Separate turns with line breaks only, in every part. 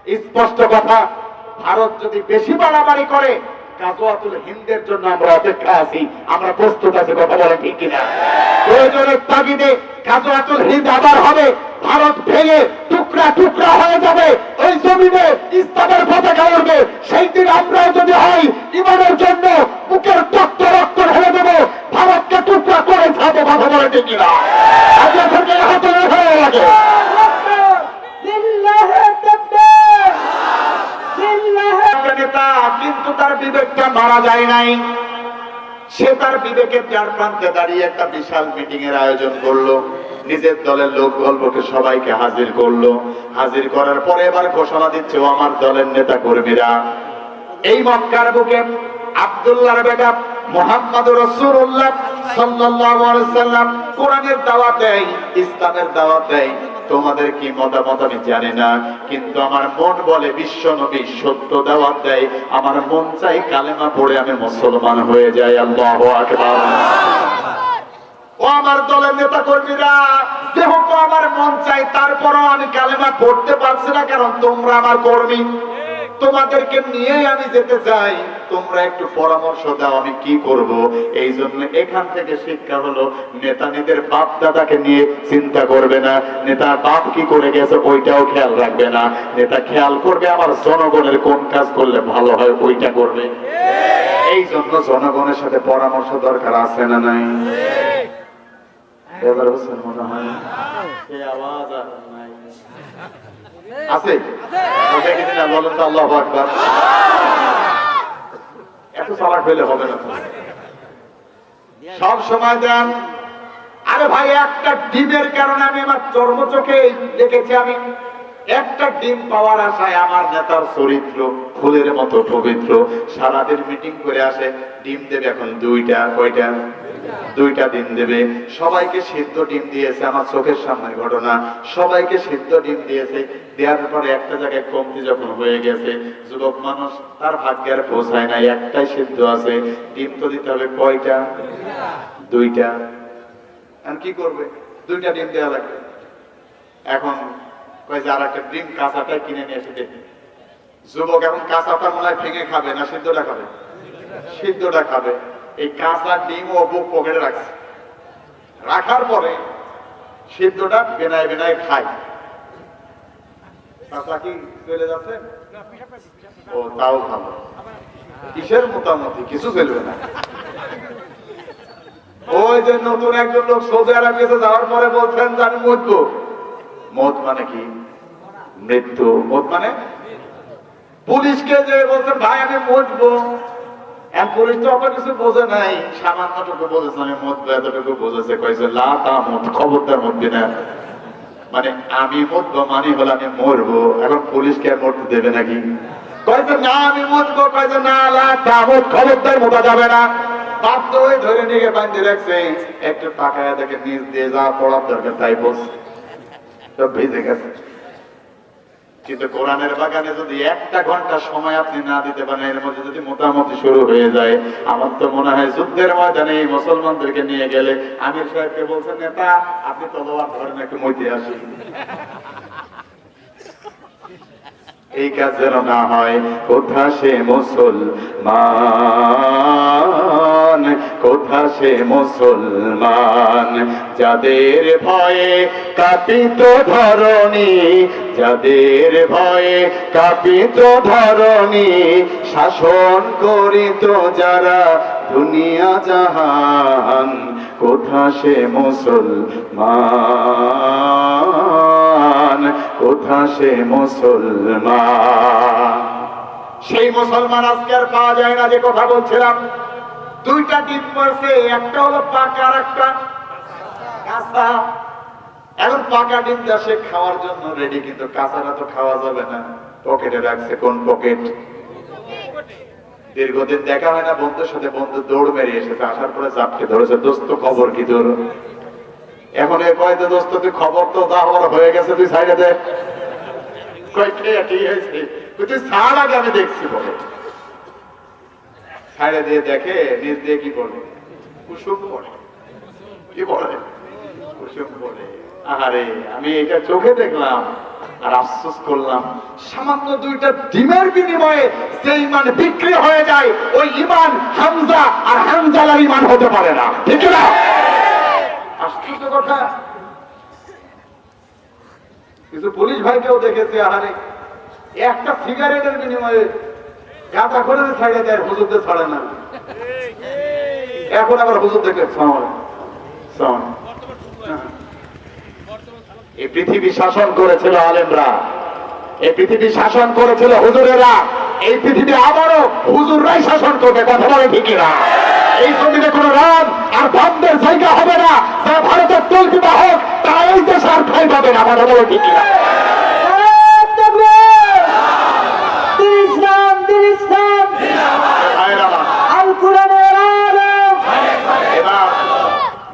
স্পষ্ট কথা, ভারত যদি বেশি বাড়াবাড়ি করে গাজওয়াতুল হিন্দের জন্য আমরা অপেক্ষা আছি, আমরা প্রস্তুত আছি। কথা বলে ঠিক কিনা? প্রয়োজনের তাগিদে গাজওয়াতুল হিন্দ আবার হবে, ভারত ভেঙে টুকরা টুকরা হয়ে যাবে, ওই জমিনে ইসলামের পতাকা উঠবে। সেই দিন আমরাও যদি হয় ইমানের জন্য বুকের রক্ত রক্ত ঢেলে দেবো, ভারতকে টুকরা করে যাবো। কথা বলে ঠিক কিনা? আজকে থেকে হাতে হয়ে লাগে নেতা, কিন্তু তার বিবেকটা মারা যায় নাই। সে তার বিবেকের চার প্রান্তে দাঁড়িয়ে একটা বিশাল মিটিং এর আয়োজন করলো, নিজের দলের লোক গল্পকে সবাইকে হাজির করলো। হাজির করার পরে এবার ঘোষণা দিচ্ছে, ও আমার দলের নেতা কর্মীরা, এই মক্কার বুকে আব্দুল্লাহর বেটা মুহাম্মদুর রাসূলুল্লাহ সাল্লাল্লাহু আলাইহি সাল্লাম কোরআনের দাওয়াত দেয়, ইসলামের দাওয়াত দেয়। তোমাদের কি মতামত আমি জানি না, কিন্তু আমার মন বলে বিশ্ব নবী সত্য দাওয়াত দেয়। আমার মন চাই কালেমা পড়ে আমি মুসলমান হয়ে যাই। আল্লাহু আকবার। ও আমার দলের নেতা কর্মীরা, যেহেতু আমার মন চাই, তারপরও আমি কালেমা পড়তে পারছি না, কারণ তোমরা আমার কর্মী, তোমাদেরকে নিয়ে আমি যেতে চাই। তোমরা একটু পরামর্শ দাও আমি কি করব। এই জন্য এখান থেকে শিক্ষা হলো, নেতাদের বাপ দাদাকে নিয়ে চিন্তা করবে না, নেতার বাপ কি করে গেছে ওইটাও খেয়াল রাখবে না। নেতা খেয়াল করবে আমার জনগণের কোন কাজ করলে ভালো হয় ওইটা করবে। এই জন্য জনগণের সাথে পরামর্শ দরকার আছে না নাই? এবার বলছেন মনে হয় সে আওয়াজ আর নাই আছে? বলেন তো আল্লাহু আকবার। এত চালাক হইলে হবে না। সব সময় দেন। আরে ভাই, একটা ডিমের কারণে আমি আমার চর্ম চোখে দেখেছি, আমি একটা ডিম পাওয়ার আশায় আমার নেতার চরিত্র ফুলের মতো পবিত্র, সারাদিন মিটিং করে আসে, ডিম দেবে এখন দুইটা। কয়টা? দুইটা ডিম দেবে। সবাইকে সিদ্ধ ডিম দিয়েছে, আমার চোখের সামনে ঘটনা। সবাইকে সিদ্ধ ডিম দিয়েছে, দেওয়ার পরে একটা জায়গায় কমতি যখন হয়ে গেছে, যুবক মানুষ তার ভাগ্যের পৌঁছায় নাই, একটাই সিদ্ধ আছে। ডিম তো দিতে হবে কয়টা? দুইটা। আর কি করবে? দুইটা ডিম দেওয়া লাগবে। এখন কয় যে আর একটা ডিম কাঁচাটা কিনে নিয়ে এসে দেখি। যুবক এখন কাঁচাটা মনে হয় ভেঙে খাবে না সিদ্ধটা খাবে? সিদ্ধটা খাবে। এই কাঁচা ডিম ও বুক পকেটে রাখছে, রাখার পরে সিদ্ধটা বেনায় বেনায় খায়। কাঁচা কি চলে যাচ্ছে? ও তাও খাবে। কিসের মোটামুটি কিছু চলবে না। ওই যে নতুন একজন লোক সৌদি আরব গেছে, যাওয়ার পরে বলছেন যে আমি মরবো। মত মানে কি? মৃত্যু। মত মানে পুলিশকে যে বলছেন ভাই আমি মরবো, পুলিশ তো অত কিছু বোঝে নাই, সামান্যটুকু বলেছে আমি মরবো, এতটুকু বোঝেছে। কয়েছে লা তা মত, খবরদার মরবি না। মানে আমি মরবো মানে হলো আমি মরবো। এখন পুলিশকে আর মরতে দেবে নাকি? কয়েছে না আমি মরবো, কয়েছে না লা তা মত, খবরদার মোটা যাবে না। বাধ্য হয়ে ধরে নিয়ে বাঁধে রাখছে। একটু পাকায় দেখে নিচ দিয়ে যা পড়ার দরকার তাই বলছে, সব ভিজে গেছে। কিন্তু কোরআনের বাগানে যদি একটা ঘন্টা সময় আপনি না দিতে পারেন, এর মধ্যে যদি মোটামুটি শুরু হয়ে যায়, আমার তো মনে হয় যুদ্ধের ময়দানে এই মুসলমানদেরকে নিয়ে গেলে আমির সাহেবকে বলছেন, নেতা আপনি তলোয়ার ধরেন একটু মইতে আসি। এই কাজ যেন না হয়। কোথা সে মুসলমান, কোথা সে মুসলমান, যাদের ভয়ে কাঁপিত ধরণী, যাদের ভয়ে কাঁপিত ধরণী, শাসন করিত যারা দুনিয়া জাহান, কোথা সে মুসলমান, কোথা সে মুসলমান। সেই মুসলমান আজকে আর পাওয়া যায় না। যে কথা বলছিলাম, দুইটা ডিম পড়ছে, একটা হলো পাকা আর একটা কাঁচা। এখন পাকা ডিমটা সে খাওয়ার জন্য রেডি, কিন্তু কাঁচাটা তো খাওয়া যাবে না। পকেটে রাখছে। কোন পকেট? দীর্ঘদিন দেখা হয় না বন্ধুর সাথে, বন্ধু দৌড় মেরে এসেছে, আসার পরে চাপকে ধরেছে, দোস্ত খবর কি তোর? এখন এ কয় যে দোস্ত তুই খবর তো যা হওয়ার হয়ে গেছে, তুই সাইডে দে। তুই ছাড় আগে আমি দেখছি বলে সাইডে দিয়ে দেখে, নিজ দিয়ে কি পড়ে? কুসুম পড়ে। কি পড়ে? কুসুম পড়ে। আরে আমি এটা চোখে দেখলাম। আর আফসোস করলাম সামান্য দুইটা ডিমের বিনিময়ে যে ইমান বিক্রি হয়ে যায় ওই ইমান হামজা আর হানজালার ইমান হতে পারে না, ঠিক না? আশ্চর্য কথা। কিছু পুলিশ ভাইকেও দেখেছে, আহারে একটা সিগারেটের বিনিময়ে গাঁজা করে ছাড়ে দেয়, হুজুরদের ছাড়ে না। এখন আবার হুজুর দেখে এই পৃথিবী শাসন করেছিল আলেমরা, এই পৃথিবী শাসন করেছিল হুজুরেরা, এই পৃথিবী আবারও হুজুররাই শাসন করবে, কথা বলে ঠিক না? এই জমিনে কোন রাম আর বামদের জায়গা হবে না। যারা ভারতের তলবি বাহক তারা এই দেশে আর ঠাঁই পাবে না, কথা বলে ঠিক না?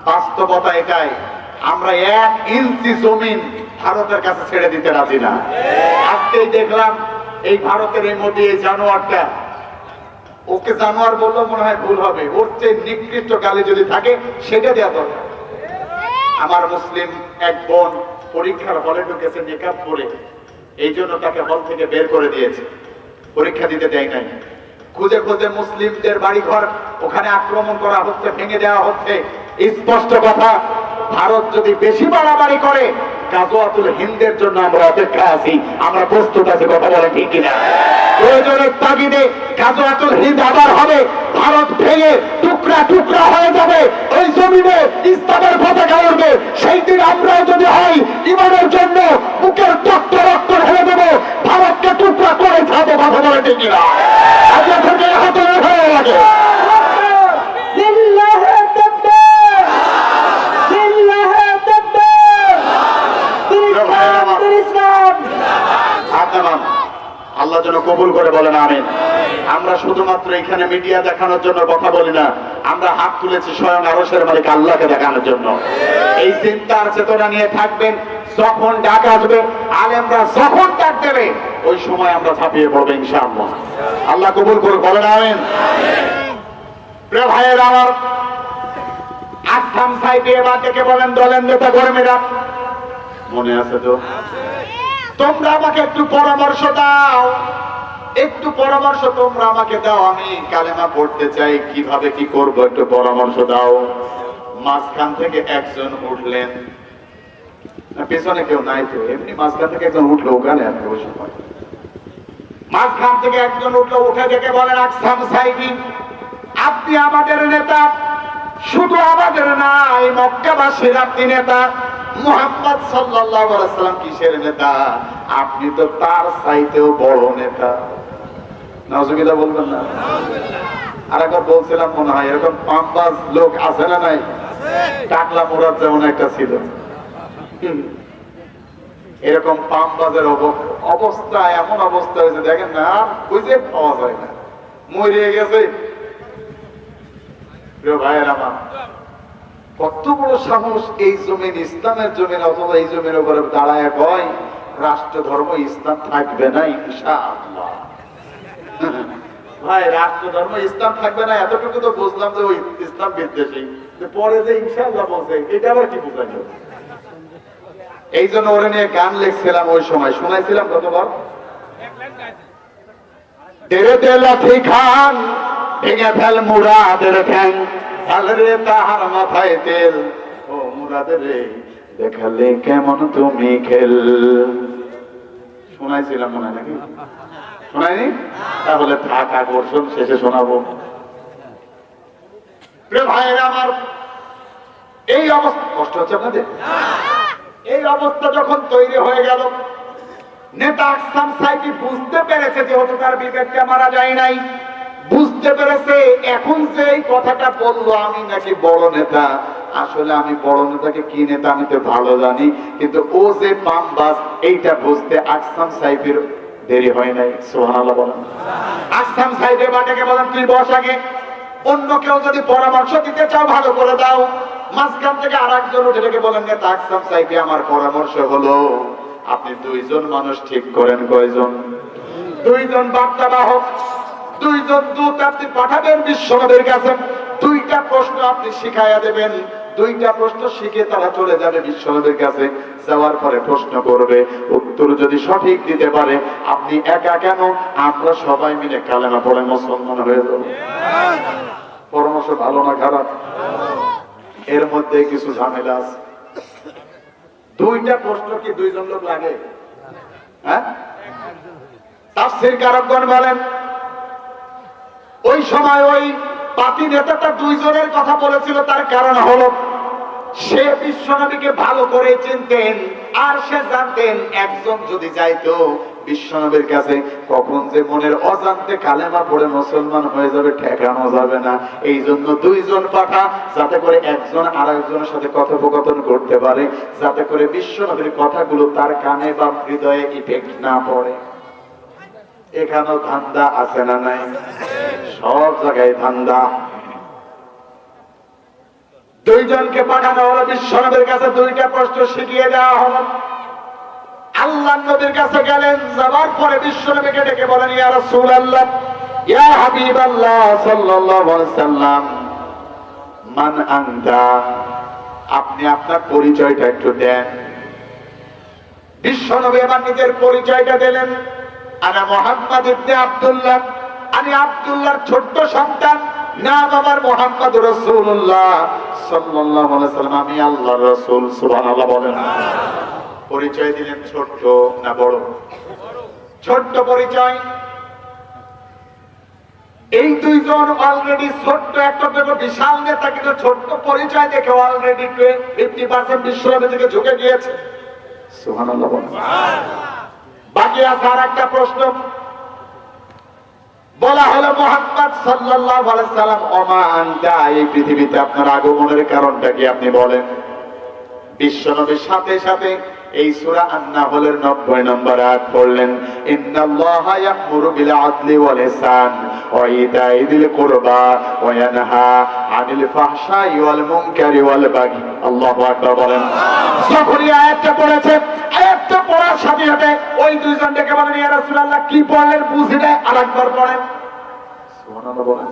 বাস্তবতা এটাই, আমরা 1 ইঞ্চি জমিন ভারতের কাছে ছেড়ে দিতে রাজি না। আজকেই দেখলাম এই ভারতের এই মোদী, এই জানোয়ারটা, ওকে জানোয়ার বললেও মনে হয় ভুল হবে, ওর চেয়ে নিকৃষ্ট গালি যদি থাকে সেটা দেওয়া দরকার। আমার মুসলিম এক বোন পরীক্ষার হলে ঢুকেছে মেকআপ করে, এই জন্য তাকে হল থেকে বের করে দিয়েছে, পরীক্ষা দিতে দেয় নাই। খুঁজে খুঁজে মুসলিমদের বাড়িঘর ওখানে আক্রমণ করা হচ্ছে, ভেঙে দেওয়া হচ্ছে। স্পষ্ট কথা, ভারত যদি বেশি বাড়াবাড়ি করে গাজওয়াতুল হিন্দের জন্য আমরা অপেক্ষায় আছি, আমরা প্রস্তুত আছি, কথা বলে ঠিক কিনা? প্রয়োজনের তাগিদে গাজওয়াতুল হিন্দ আবার হবে, ভারত ভেঙে টুকরা টুকরা হয়ে যাবে, ওই জমিনে ইসলামের পতাকা উঠবে। সেই দিন আমরাও যদি হয় ইমানের জন্য বুকের রক্ত রক্ত ঢেলে দেবো, ভারতকে টুকরা করে ছাড়বো, কথা বলে ঠিক কিনা? আজকে থেকে হাতে হয়ে লাগে। আল্লাহ যেন কবুল করে বলেন আমিন। আমরা শুধুমাত্র এখানে মিডিয়া দেখানোর জন্য কথা বলি না, আমরা হাত তুলেছি স্বয়ং আরশের মালিক আল্লাহকে দেখানোর জন্য। এই চিন্তার চেতনা নিয়ে থাকবেন, যখন ডাক আসবে, আলেমরা যখন ডাক দেবে, ওই সময় আমরা ঝাঁপিয়ে পড়বো ইনশাআল্লাহ। আল্লাহ কবুল করে বলেন আমিন। প্রিয় ভাইয়েরা আমার, আসলাম সাহেব এবার ডেকে বলেন দলের নেতা কর্মীরা, মনে আছে তো? তোমরা আমাকে একটু পরামর্শ দাও, একটু পরামর্শ তোমরা আমাকে দাও, আমি কালেমা পড়তে চাই, কিভাবে কি করব, একটু পরামর্শ দাও। মাঝখান থেকে একজন উঠলেন, পেছনে কেউ নাই তো, এমনি মাঝখান থেকে একজন উঠলো, ওখানে এত সময় মাঝখান থেকে একজন উঠলো, উঠে দেখে বলেন আকসাম সাইবি, আপনি আমাদের নেতা, শুধু আমাদের না, এই মক্কাবাসীর আপনি নেতা। মুহাম্মদ সাল্লাল্লাহু আলাইহি সাল্লাম কিসের নেতা? আপনি তো তার চাইতেও বড় নেতা। নাউজুবিল্লাহ বলবেন না? আর একবার বলছিলাম মনে হয়, এরকম পাম্পাস লোক আছে না নাই? টাকলা মুরাদ যেমন একটা ছিল, এরকম পাম্পাসের অবস্থা, এমন অবস্থা হয়েছে দেখেন না, খুঁজে পাওয়া যায় না, মরিয়ে গেছে। প্রিয় ভাইয়ের আমার, কত বড় সাহস এই জমিন, ইসলামের জমিন, অথবা এই জমির উপরে দাঁড়ায় কয় রাষ্ট্র ধর্ম ইসলাম থাকবে না ইনশাআল্লাহ। ভাই, রাষ্ট্র ধর্ম ইসলাম থাকবে না এতটুকু তো বুঝলাম যে ওই ইসলাম বিদ্বেষী, পরে যে ইনশাআল্লাহ বলছে, এটা আবার কি বুঝাইল? এই জন্য ওরা নিয়ে গান লিখছিলাম, ওই সময় শোনাইছিলাম কতবার, তেরে দে লাঠি খান, ভেঙে ফেল মুরাদের ঠ্যাং, রে তাহার মাথায় তেল, ও মুরাদের রে দেখালে কেমন তুমি খেল। শোনাইছিলাম মনে হয় নাকি? শোনাইনি? তাহলে থাক, আকর্ষণ শেষে শোনাবো। প্রিয় ভাইয়েরা আমার, এই অবস্থা, কষ্ট হচ্ছে আপনাদের? এই অবস্থা যখন তৈরি হয়ে গেল, নেতা আকসাম সাইদি বুঝতে পেরেছে যেহেতু তার বিবেককে মারা যায় নাই, বুঝতে পেরেছে এখন যে এই কথাটা বললো আমি নাকি বড় নেতা, আসলে আমি বড় নেতাকে কি নেতা আমি তো ভালো জানি, কিন্তু ও যে পামবাজ এইটা বুঝতে আকসাম সাহেবের দেরি হয় নাই। সুবহানাল্লাহ বলেন। আকসাম সাহেব বাটাকে বলেন, তুই বস আগে, অন্য কেউ যদি পরামর্শ দিতে চাও ভালো করে দাও। মাঝখান থেকে আর একজন উঠে ডেকে বলেন, নেতা আকসাম সাহেব, আমার পরামর্শ হলো আপনি দুইজন মানুষ ঠিক করেন। কয়জন? দুইজন বার্তা বাহক, দুইজন দূত আপনি পাঠাবেন বিশ্বনবীর কাছে, দুইটা প্রশ্ন আপনি শিখাইয়া দেবেন। দুইটা প্রশ্ন শিখে তারা চলে যাবে বিশ্বনবীর কাছে। যাওয়ার পরে প্রশ্ন করবে, উত্তর যদি সঠিক দিতে পারে, আপনি একা কেন, আমরা সবাই মিলে কালেমা পড়ে মুসলমান হয়ে যাব। পরামর্শ ভালো না খারাপ? এর মধ্যে কিছু ঝামেলা আছে। দুইটা প্রশ্ন কি দুইজন লোক লাগে? হ্যাঁ, তাফসীর কারকগণ বলেন ওই সময় ওই পাতি নেতাটা দুইজনের কথা বলেছিল, তার কারণ হলো সে বিশ্বনবীকে ভালো করে চিনতেন, আর সে জানতেন একজন যদি যাইতো বিশ্বনবীর কাছে, কখন যে মনের অজান্তে কালেমা পড়ে মুসলমান হয়ে যাবে ঠেকানো যাবে না। এই জন্য দুইজন পাঠা, যাতে করে একজন আরেকজনের সাথে কথোপকথন করতে পারে, যাতে করে বিশ্বনবীর কথাগুলো তার কানে বা হৃদয়ে ইফেক্ট না পড়ে। এখানেও ধান্দা আছে না নাই? সব জায়গায় ধান্দা। দুইজনকে পাঠানো হলো বিশ্বনবীর কাছে, দুইটা প্রশ্ন শিখিয়ে দেওয়া হলো। আল্লাহ নবীর কাছে গেলেন, যাবার পরে বিশ্বনবীকে ডেকে বলেন, ইয়া রাসূলুল্লাহ, ইয়া হাবিবাল্লাহ সাল্লাল্লাহু আলাইহি সাল্লাম, মান আনতা, আপনি আপনার পরিচয়টা একটু দেন। বিশ্বনবী এবার নিজের পরিচয়টা দিলেন, আনা মুহাম্মদ ইবনে আব্দুল্লাহ, আমি আব্দুল্লাহর ছোট্ট সন্তান, নাম আমার মুহাম্মদ রাসূলুল্লাহ সাল্লাল্লাহু আলাইহি সাল্লাম, আমি আল্লাহর রাসূল। সুবহানাল্লাহ বলেন। পরিচয় দিলেন ছোট্ট না বড়? ছোট্ট পরিচয়। এই দুইজন অলরেডি ছোট্ট, একটা বিশাল নেতা, কিন্তু ছোট্ট পরিচয় দেখে অলরেডি 50% বিশ্বনবীর দিকে ঝুঁকে গিয়েছে। সুবহানাল্লাহ বলেন। বাকি আছে আর একটা প্রশ্ন। বলা হলো, মুহাম্মদ সাল্লাল্লাহু আলাইহি সাল্লাম, ওমা আনতা, এই পৃথিবীতে আপনার আগমনের কারণটা কি আপনি বলেন। বিশ্বনবীর সাথে সাথে এই সূরা আন-নাহলের 90 নম্বর আয়াত পড়লেন, ইন্নাল্লাহা ইয়া'মুরু বিল আদলি ওয়াল ইহসান ওয়া ইতাই যিল কুরবা ওয়া ইয়ানহা আনিল ফাহশাই ওয়াল মুনকারি ওয়াল বাগি। আল্লাহু আকবার বলেন। যখন এই আয়াতটা পড়েছে, আয়াতটা পড়ার সাথে সাথে ওই দুইজন ডেকে বলেন, ইয়া রাসূলুল্লাহ, কি পড়লেন বুঝি না, আরেকবার পড়েন। সুবহানাল্লাহ বলেন।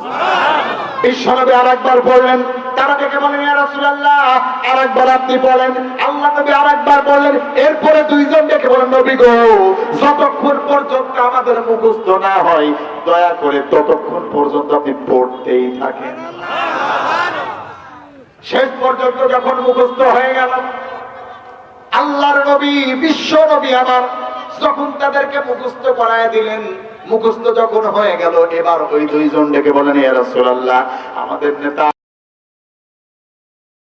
বিশ্বনবী আরেকবার পড়লেন, তারা ডেকে বলেন, ইয়া রাসূলুল্লাহ, আরেকবার আপনি পড়েন। আল্লাহ নবী আরেকবার বললেন, এরপরে দুইজন ডেকে বলেন, নবী গো, যতক্ষণ পর্যন্ত আমাদের মুখস্থ না হয়, দয়া করে ততক্ষণ পর্যন্ত আপনি পড়তেই থাকেন। শেষ পর্যন্ত যখন মুখস্থ হয়ে গেল, আল্লাহর নবী, বিশ্ব নবী আমার, যখন তাদেরকে মুখস্থ করায় দিলেন, মুখস্থ যখন হয়ে গেল, এবার ওই দুইজন ডেকে বলেন, ইয়া রাসূলুল্লাহ, আমাদের নেতা